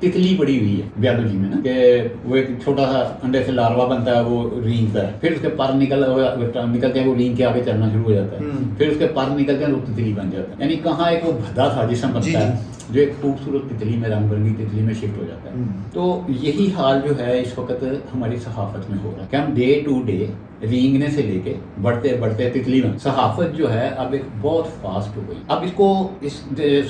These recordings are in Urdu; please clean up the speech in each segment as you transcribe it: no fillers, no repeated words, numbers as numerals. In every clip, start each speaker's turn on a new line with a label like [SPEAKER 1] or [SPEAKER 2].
[SPEAKER 1] تتلی پڑھی ہوئی ہے بیولوجی میں نا کہ وہ ایک چھوٹا سا انڈے سے لاروا بنتا ہے وہ رینگتا ہے پھر اس کے پر نکلتے ہیں وہ رینگ کے آگے چلنا شروع ہو جاتا ہے پھر اس کے پر نکلتے ہیں وہ تتلی بن جاتا ہے یعنی کہاں ایک وہ بھدا تھا جسم بنتا ہے جو ایک خوبصورت تتلی میں رنگ برنگی تتلی میں شفٹ ہو جاتا ہے. تو یہی حال جو ہے اس وقت ہماری صحافت میں ہو رہا ہے کہ ہم ڈے ٹو ڈے رینگنے سے لے کے بڑھتے بڑھتے تتلی میں صحافت جو ہے اب ایک بہت فاسٹ ہو گئی. اب اس کو اس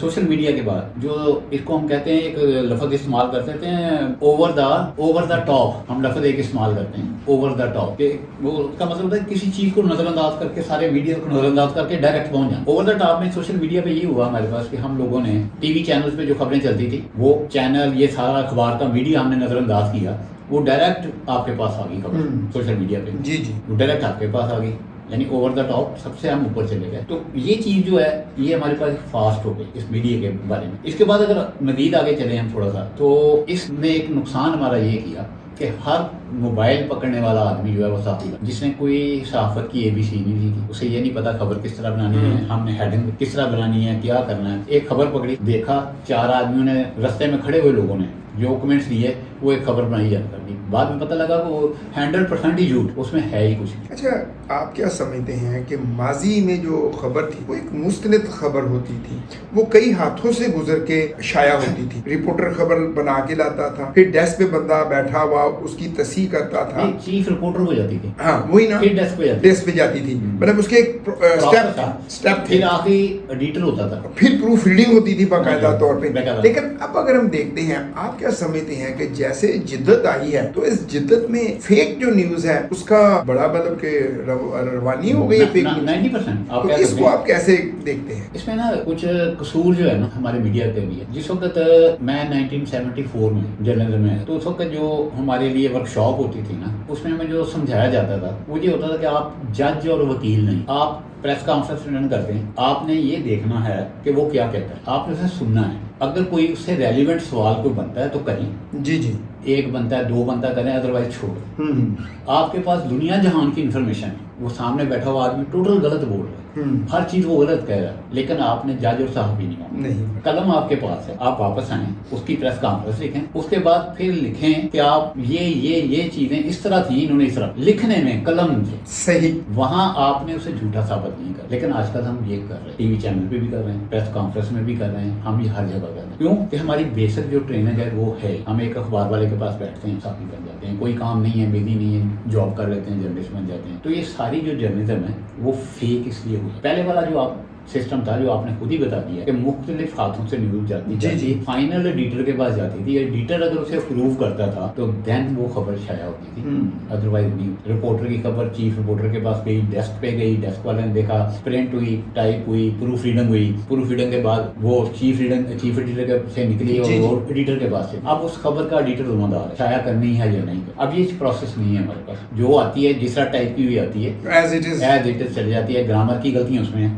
[SPEAKER 1] سوشل میڈیا کے بعد جو اس کو ہم کہتے ہیں ایک لفظ استعمال کرتے ہیں اوور دا ٹاپ. ہم لفظ ایک استعمال کرتے ہیں اوور دا ٹاپ کہ وہ اس کا مطلب ہوتا ہے کسی چیز کو نظر انداز کر کے سارے میڈیا کو نظر انداز کر کے ڈائریکٹ پہنچ جانا. اوور دا ٹاپ میں سوشل میڈیا پہ یہ ہوا ہمارے پاس کہ ہم لوگوں نے ٹی وی چینلز پہ جو خبریں چلتی تھی وہ چینل یہ سارا اخبار کا میڈیا ہم نے نظر انداز کیا وہ ڈائریکٹ آپ کے پاس آ گئی خبر سوشل میڈیا پہ. جی وہ ڈائریکٹ آپ کے پاس آ گئی یعنی اوور دا ٹاپ سب سے ہم اوپر چلے گئے. تو یہ چیز جو ہے یہ ہمارے پاس فاسٹ ہو گئی اس میڈیا کے بارے میں. اس کے بعد اگر مزید آگے چلیں ہم تھوڑا سا تو اس نے ایک نقصان ہمارا یہ کیا کہ ہر موبائل پکڑنے والا آدمی جو ہے وہ صحافی ہے جس نے کوئی صحافت کی ABC نہیں سیکھی. اسے یہ نہیں پتا خبر کس طرح بنانی ہے ہم نے ہیڈنگ کس طرح بنانی ہے کیا کرنا ہے. ایک خبر پکڑی دیکھا 4 آدمیوں نے رستے میں کھڑے ہوئے لوگوں نے جو کمنٹس دیے وہ ایک خبر بنائی جا کر دی. بعد میں پتہ لگا کہ وہ 100% ہی جھوٹ اس میں ہے ہی کچھ نہیں.
[SPEAKER 2] اچھا آپ کیا سمجھتے ہیں کہ ماضی میں جو خبر تھی وہ ایک مستند خبر ہوتی تھی وہ کئی ہاتھوں سے گزر کے شائع ہوتی تھی. رپورٹر خبر بنا کے لاتا تھا پھر ڈیسک پہ بندہ بیٹھا ہوا اس کی تصحیح کرتا تھا.
[SPEAKER 1] چیف رپورٹر ہو جاتی تھی
[SPEAKER 2] ہاں وہی نا
[SPEAKER 1] پھر ڈیسک پہ
[SPEAKER 2] جاتی تھی مطلب اس کے ایک اسٹیپ
[SPEAKER 1] پھر آخری ایڈیٹر ہوتا تھا
[SPEAKER 2] پھر پروف ریڈنگ ہوتی تھی باقاعدہ طور پہ. لیکن اب اگر ہم دیکھتے ہیں آپ کیا سمجھتے ہیں کہ جیسے جدت آئی ہے تو اس جدت میں فیک جو نیوز ہے اس کا بڑا مطلب کہ روانی ہو گئی ہے فیک نیوز. تو اس کو آپ کیسے دیکھتے ہیں؟
[SPEAKER 1] اس میں نا کچھ قصور جو ہے نا ہمارے میڈیا کے بھی ہے. جس وقت میں 1974 میں جرنلزم میں تو اس وقت جو ہمارے لیے ورک شاپ ہوتی تھی نا اس میں ہمیں جو سمجھایا جاتا تھا وہ یہ ہوتا تھا کہ آپ جج اور وکیل نہیں آپ پریس کانفرنس اٹینڈ کرتے ہیں. آپ نے یہ دیکھنا ہے کہ وہ کیا کہتا ہے آپ نے اسے سننا ہے. اگر کوئی اس سے ریلیونٹ سوال کوئی بنتا ہے تو کریں.
[SPEAKER 2] جی
[SPEAKER 1] ایک بنتا ہے 2 بنتا کریں ادروائز چھوڑیں. آپ کے پاس دنیا جہان کی انفارمیشن ہے وہ سامنے بیٹھا ہوا آدمی ٹوٹل غلط بول رہا ہے ہر چیز وہ غلط کہہ رہا ہے لیکن آپ نے جج اور صحافی نہیں. قلم آپ کے پاس ہے آپ واپس آئیں اس کی پریس کانفرنس لکھیں اس کے بعد پھر لکھیں کہ آپ یہ چیزیں اس طرح تھیں انہوں نے اس طرح لکھنے میں قلم تھے صحیح وہاں آپ نے اسے جھوٹا ثابت نہیں کر. لیکن آج کل ہم یہ کر رہے ہیں ٹی وی چینل پہ بھی کر رہے ہیں پریس کانفرنس میں بھی کر رہے ہیں ہم یہ ہر جگہ کر رہے ہیں. کیوں کہ ہماری بیسک جو ٹریننگ ہے وہ ہے. ہم ایک اخبار والے کے پاس بیٹھتے ہیں صحافی بن جاتے ہیں کوئی کام نہیں ہے بیدی نہیں ہے جاب کر لیتے ہیں جرنلسٹ بن جاتے ہیں. تو یہ ساری جو جرنلزم ہے وہ فیک اس لیے ہوئی. پہلے والا جو آپ سسٹم تھا جو آپ نے خود ہی بتا دیا کہ مختلف ہاتھوں سے نیوز جاتی تھی فائنل ایڈیٹر کے پاس جاتی تھی. ایڈیٹر اگر اسے اپروو کرتا تھا تو دین وہ خبر شائع ہوتی تھی ادروائز نہیں. رپورٹر کی خبر چیف رپورٹر کے پاس گئی ڈیسک پہ گئی ڈیسک والے نے دیکھا پرنٹ ہوئی ٹائپ ہوئی پروف ریڈنگ ہوئی پروف ریڈنگ کے بعد وہ چیف ایڈیٹر سے نکلی اور وہ ایڈیٹر کے پاس سے. اب اس خبر کا ایڈیٹر ذمہ دار ہے شائع کرنی ہے یا نہیں. اب یہ پروسیس نہیں ہے ہمارے پاس. جو آتی ہے جس طرح ٹائپ کی ہوئی آتی ہے ایز اٹ از چلی جاتی ہے. گرامر کی غلطیاں اس میں ہیں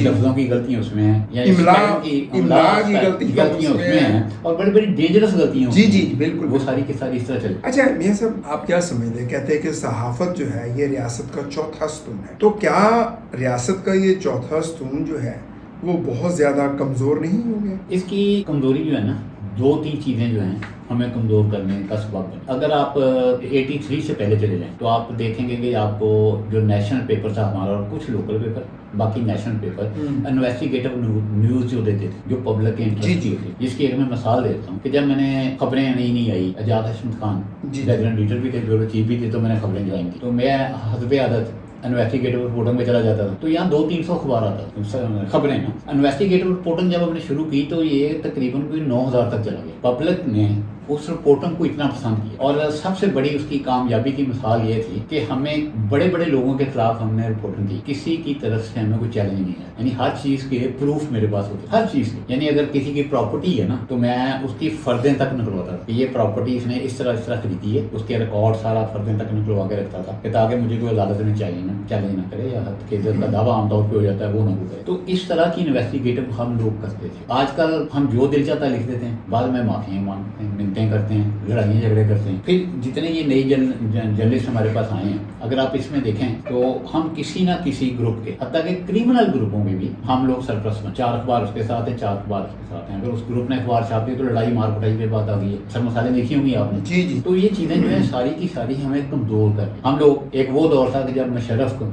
[SPEAKER 1] لفظوں کی غلطیاں اس میں ہیں یا املا کی غلطیاں اس میں ہیں اور بڑی بڑی ڈینجرس غلطیاں
[SPEAKER 2] جی بالکل
[SPEAKER 1] وہ ساری کی ساری اس طرح چلتی.
[SPEAKER 2] اچھا میاں صاحب آپ کیا سمجھتے ہیں کہتے ہیں کہ صحافت جو ہے یہ ریاست کا چوتھا ستون ہے. تو کیا ریاست کا یہ چوتھا ستون جو ہے وہ بہت زیادہ کمزور نہیں ہو گیا؟
[SPEAKER 1] اس کی کمزوری جو ہے نا 2-3 چیزیں جو ہیں ہمیں کمزور کرنے کا سبب بنے. اگر آپ 83 سے پہلے چلے جائیں تو آپ دیکھیں گے کہ آپ کو جو نیشنل پیپر تھا ہمارا اور کچھ لوکل پیپر باقی نیشنل پیپر انویسٹیگیٹو نیوز جو دیتے تھے جو پبلک کے انٹرسٹ کی ہوتی ہے. جس کی ایک میں مثال دیتا ہوں کہ جب میں نے خبریں نہیں آئی اجاد حشمت خان ریزیڈنٹ ایڈیٹر بھی تھے جو چیف بھی تھے تو میں نے خبریں جوائن کی تو میں حسب عادت انویسٹیگیٹو رپورٹنگ میں چلا جاتا تھا. تو یہاں 200-300 اخبار آتا تھا خبریں نا. انویسٹیگیٹو رپورٹنگ جب ہم نے شروع کی تو یہ تقریباً کوئی 9000 تک چلا گیا. پبلک نے اس رپورٹنگ کو اتنا پسند کیا اور سب سے بڑی اس کی کامیابی کی مثال یہ تھی کہ ہمیں بڑے بڑے لوگوں کے خلاف ہم نے رپورٹنگ کی کسی کی طرف سے ہمیں کوئی چیلنج نہیں ہے. یعنی ہر چیز کے پروف میرے پاس ہوتے ہر چیز کے. یعنی اگر کسی کی پراپرٹی ہے نا تو میں اس کی فردیں تک نکلواتا تھا کہ یہ پراپرٹی اس نے اس طرح خریدی ہے اس کے ریکارڈ سارا فردیں تک نکلوا کے رکھتا تھا کہ تاکہ مجھے کوئی عدالت میں چیلنج نہ کرے یا حد کے عزت کا دعویٰ عام طور پہ ہو جاتا ہے وہ نہ ہو جائے. تو اس طرح کی انویسٹیگیٹو ہم لوگ کرتے تھے. آج کل ہم جو دل چاہتا لکھ دیتے ہیں بعد میں معافیاں مانگتے ہیں ٹویٹیں کرتے ہیں, لڑائیاں جھگڑے کرتے ہیں. پھر جتنے یہ نئی جرنلسٹ ہمارے پاس آئے ہیں, اگر آپ اس میں دیکھیں تو ہم کسی نہ کسی گروپ کے, حتیٰ کہ کرمنل گروپوں میں بھی ہم لوگ سرپرست ہیں. 4 اخبار اس کے ساتھ ہیں, 4 اخبار اس کے ساتھ ہیں. اگر اس گروپ نے اخبار چھاپی تو لڑائی مار پٹائی پہ بات آ گئی ہے. سر مسالے دیکھی ہوں گی آپ نے.
[SPEAKER 2] جی جی.
[SPEAKER 1] تو یہ چیزیں جو ہے ساری کی ساری ہمیں کمزور کر رہی. ہم لوگ ایک وہ دور تھا کہ جب مشرف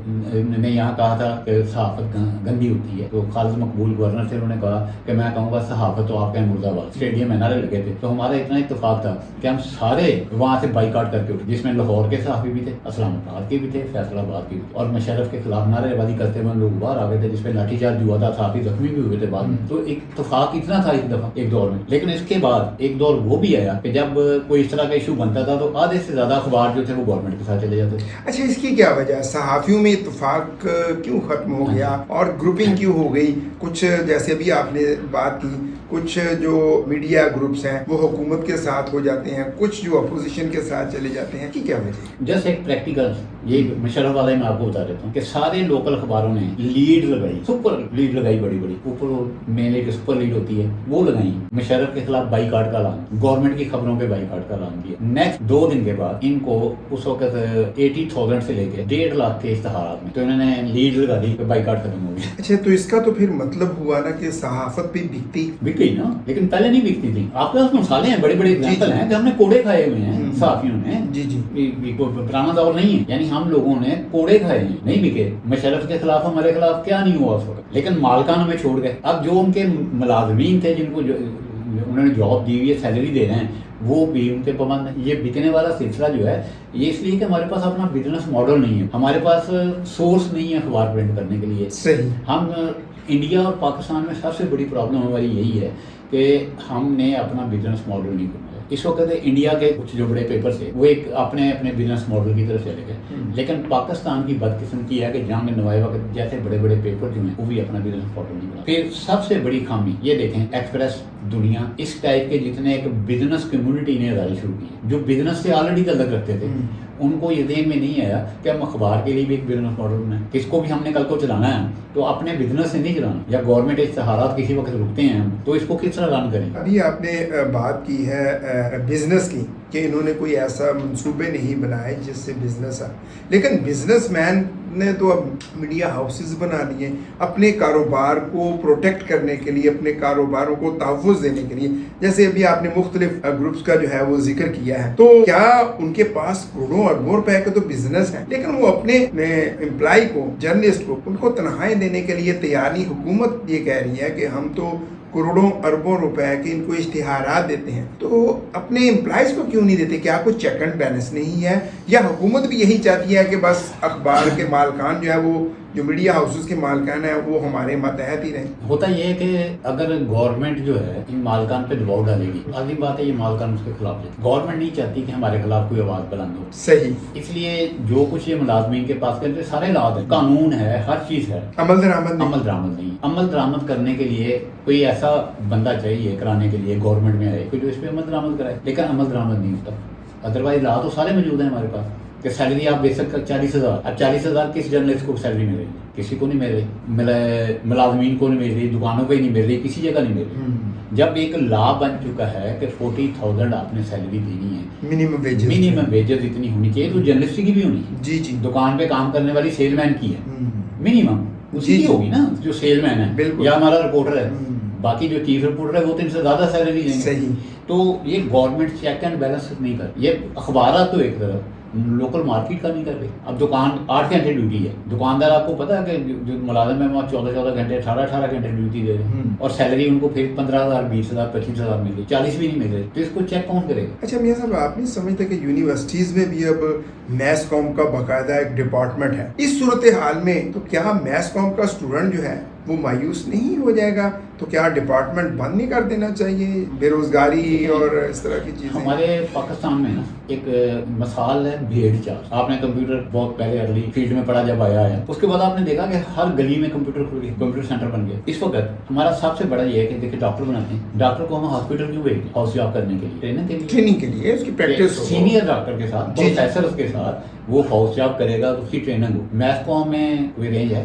[SPEAKER 1] نے یہاں کہا تھا کہ صحافت گندی ہوتی ہے, تو خالد مقبول گورنر تھے, انہوں نے کہا کہ میں کہوں گا صحافت تو آپ کا مرد آباد. اسٹیڈیم میں نعرے لگے تھے, تو ہمارا اتنا اتفاق تھا کہ ہم سارے وہاں سے بائیکاٹ کر کے اٹھے, جس میں لاہور کے صحافی بھی تھے, اسلام آباد کے بھی تھے, فیصل آباد کے بھی تھے, اور مشرف کے خلاف نعرے بازی کرتے ہوئے لوگ باہر آ گئے تھے, جس پہ لاٹھی چارج ہوا تھا, صحافی زخمی بھی ہوئے تھے بعد میں. تو ایک اتفاق اتنا تھا ایک دفعہ ایک دور میں. لیکن اس کے بعد ایک دور وہ بھی آیا کہ جب کوئی اس طرح کا ایشو بنتا تھا تو آدھے سے زیادہ اخبار جو تھے وہ گورنمنٹ کے ساتھ چلے جاتے تھے.
[SPEAKER 2] اچھا, اس کی کیا وجہ ہے؟ صحافیوں میں اتفاق کیوں ختم ہو گیا اور گروپنگ کیوں ہو گئی؟ کچھ جیسے ابھی آپ نے بات کی, کچھ جو میڈیا گروپس ہیں وہ حکومت کے ساتھ ہو جاتے ہیں, کچھ جو اپوزیشن کے ساتھ چلے جاتے ہیں, کی کیا وجہ ہے؟
[SPEAKER 1] جسٹ ایک پریکٹیکل یہ مشرف والا میں آپ کو بتا دیتا ہوں کہ سارے لوکل اخباروں نے لیڈ لگائی, سپر لیڈ لگائی, بڑی بڑی اوپر مین ایک سپر لیڈ ہوتی ہے وہ لگائی. مشرف کے خلاف بائی کاٹ کا اعلان, گورنمنٹ کی خبروں پہ بائی کاٹ کا اعلان کیا. نیکسٹ 2 دن کے بعد ان کو اس وقت 80,000 سے لے کے 1.5 لاکھ کے اشتہارات میں, تو انہوں نے لیڈ لگا دی کہ بائی کاٹ ختم ہو گیا.
[SPEAKER 2] اچھا, تو اس کا تو پھر مطلب ہوا نا کہ صحافت بھی بک
[SPEAKER 1] گئی نا, لیکن پہلے نہیں بکتی تھی. آپ کے پاس مثالیں ہیں, بڑے بڑے ایگزامپل ہیں کہ ہم نے کوڑے کھائے ہوئے ہیں صحافیوں نے.
[SPEAKER 2] جی جی.
[SPEAKER 1] پرانا دور نہیں ہے, یعنی ہم لوگوں نے کوڑے کھائے ہیں, نہیں بکے. مشرف کے خلاف ہمارے خلاف کیا نہیں ہوا اس وقت, لیکن مالکان ہمیں چھوڑ گئے. اب جو ان کے ملازمین تھے جن کو انہوں نے جاب دی ہوئی ہے, سیلری دے رہے ہیں, وہ بھی ان کے پابند ہیں. یہ بکنے والا سلسلہ جو ہے یہ اس لیے کہ ہمارے پاس اپنا بزنس ماڈل نہیں ہے, ہمارے پاس سورس نہیں ہے اخبار پرنٹ کرنے کے لیے.
[SPEAKER 2] صحیح.
[SPEAKER 1] ہم انڈیا اور پاکستان میں سب سے بڑی پرابلم ہماری یہی ہے کہ ہم نے اپنا بزنس ماڈل نہیں بنایا. اس وقت انڈیا کے کچھ جو بڑے پیپر تھے وہ ایک اپنے بزنس ماڈل کی طرف چلے گئے, لیکن پاکستان کی بدقسمتی ہے کہ جنگ نوائے وقت جیسے بڑے بڑے پیپر جو ہیں وہ بھی اپنا بزنس ماڈل نہیں بنا. پھر سب سے بڑی خامی یہ دیکھیں, ایکسپریس, دنیا, اس ٹائپ کے جتنے ایک بزنس کمیونٹی نے ادارے شروع کی, جو بزنس سے آلریڈی تعلق رکھتے تھے, ان کو یہ ذہن میں نہیں آیا کہ ہم اخبار کے لیے بھی ایک بزنس ماڈل بنائیں. کس کو بھی ہم نے کل کو چلانا ہے تو اپنے بزنس سے نہیں چلانا, یا گورنمنٹ اشتہارات کسی وقت رکتے ہیں تو اس کو کس طرح رن کریں.
[SPEAKER 2] ابھی آپ نے بات کی ہے بزنس کی کہ انہوں نے کوئی ایسا منصوبے نہیں بنائے جس سے بزنس ہے, لیکن بزنس مین نے تو اب میڈیا ہاؤسز بنا لیے اپنے کاروبار کو پروٹیکٹ کرنے کے لیے, اپنے کاروباروں کو تحفظ دینے کے لیے. جیسے ابھی آپ نے مختلف گروپس کا جو ہے وہ ذکر کیا ہے, تو کیا ان کے پاس کروڑوں اربوں روپے کا تو بزنس ہے, لیکن وہ اپنے امپلائی کو, جرنلسٹ کو, ان کو تنخواہیں دینے کے لیے تیار نہیں. حکومت یہ کہہ رہی ہے کہ ہم تو کروڑوں اربوں روپے کے ان کو اشتہارات دیتے ہیں, تو اپنے امپلائیز کو کیوں نہیں دیتے؟ کیا کوئی چیک اینڈ بیلنس نہیں ہے, یا حکومت بھی یہی چاہتی ہے کہ بس اخبار کے مالکان جو ہے وہ, جو میڈیا ہاؤسز کے مالکان ہیں وہ ہمارے ماتحت ہی رہیں؟
[SPEAKER 1] ہوتا یہ ہے کہ اگر گورنمنٹ جو ہے ان مالکان پہ دباؤ ڈالے گی, عظیم بات ہے یہ مالکان اس کے خلاف لے. گورنمنٹ نہیں چاہتی کہ ہمارے خلاف کوئی آواز بلند ہو.
[SPEAKER 2] صحیح.
[SPEAKER 1] اس لیے جو کچھ یہ ملازمین کے پاس کرتے سارے لاز ہیں, قانون ہے, ہر چیز ہے,
[SPEAKER 2] عمل درآمد
[SPEAKER 1] نہیں. عمل درآمد کرنے کے لیے کوئی ایسا بندہ چاہیے کرانے کے لیے گورنمنٹ میں آئے کہ جو اس پہ عمل درآمد کرائے, لیکن عمل درآمد نہیں ہوتا. ادروائز لا تو سارے موجود ہیں ہمارے پاس کہ سیلری آپ دے سکتے 40,000. اب 40,000 کس جرنلسٹ کو سیلری مل رہی ہے؟ کسی کو نہیں مل رہی, ملازمین کو نہیں مل رہی, دکانوں پہ نہیں مل رہی, کسی جگہ نہیں مل رہی. جب ایک لا بن چکا ہے کہ 40,000 آپ نے سیلری دینی ہے, منیمم ویجز اتنی ہونی چاہیے, تو جرنلسٹ کی بھی ہونی ہے.
[SPEAKER 2] جی جی.
[SPEAKER 1] دکان پہ کام کرنے والی سیل مین کی ہے منیمم اسی کی ہوگی نا, جو سیل مین ہے یا ہمارا رپورٹر ہے. باقی جو چیف رپورٹر ہے وہ تو ان سے زیادہ سیلری دیں گے.
[SPEAKER 2] صحیح.
[SPEAKER 1] تو یہ گورنمنٹ چیک اینڈ بیلنس نہیں کر, یہ اخبارات تو ایک طرف, لوکل مارکیٹ کا نہیں کر رہے. اب دکان 8 گھنٹے ڈیوٹی ہے, دکاندار آپ کو پتا ہے کہ جو ملازم ہے وہاں 14 گھنٹے 18 گھنٹے ڈیوٹی دے رہے ہیں, اور سیلری ان کو پھر 15,000 20,000 25,000 مل رہی, 40 بھی نہیں مل رہے, تو اس کو چیک کون کرے گا؟
[SPEAKER 2] اچھا میاں صاحب, آپ نہیں سمجھتے کہ یونیورسٹیز میں بھی اب میس کام کا باقاعدہ ایک ڈپارٹمنٹ ہے؟ اس صورتحال میں تو کیا میس کام کا اسٹوڈنٹ جو ہے وہ مایوس نہیں ہو جائے گا؟ تو کیا ڈپارٹمنٹ بند نہیں کر دینا چاہیے؟ بے روزگاری اور اس طرح کی چیزیں.
[SPEAKER 1] ہمارے پاکستان میں نا ایک مثال ہے بھیڑ چال. آپ نے کمپیوٹر بہت پہلے ارلی فیلڈ میں پڑھا جب آیا ہے, اس کے بعد آپ نے دیکھا کہ ہر گلی میں کمپیوٹر کھل گئے, کمپیوٹر سینٹر بن گئے. اس وقت ہمارا سب سے بڑا یہ ہے کہ دیکھیں ڈاکٹر بناتے ہیں, ڈاکٹر کو ہم ہاسپٹل کیوں بھیجتے ہیں؟ ہاؤس جاب کرنے کے لیے,
[SPEAKER 2] ٹریننگ کے لیے, اس کی پریکٹس ہو,
[SPEAKER 1] سینئر ڈاکٹر کے ساتھ, پروفیسر کے ساتھ وہ ہاؤس جاب کرے گا تو اس کی ٹریننگ ہو. میتھ کام میں کوئی رینج ہے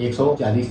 [SPEAKER 1] 140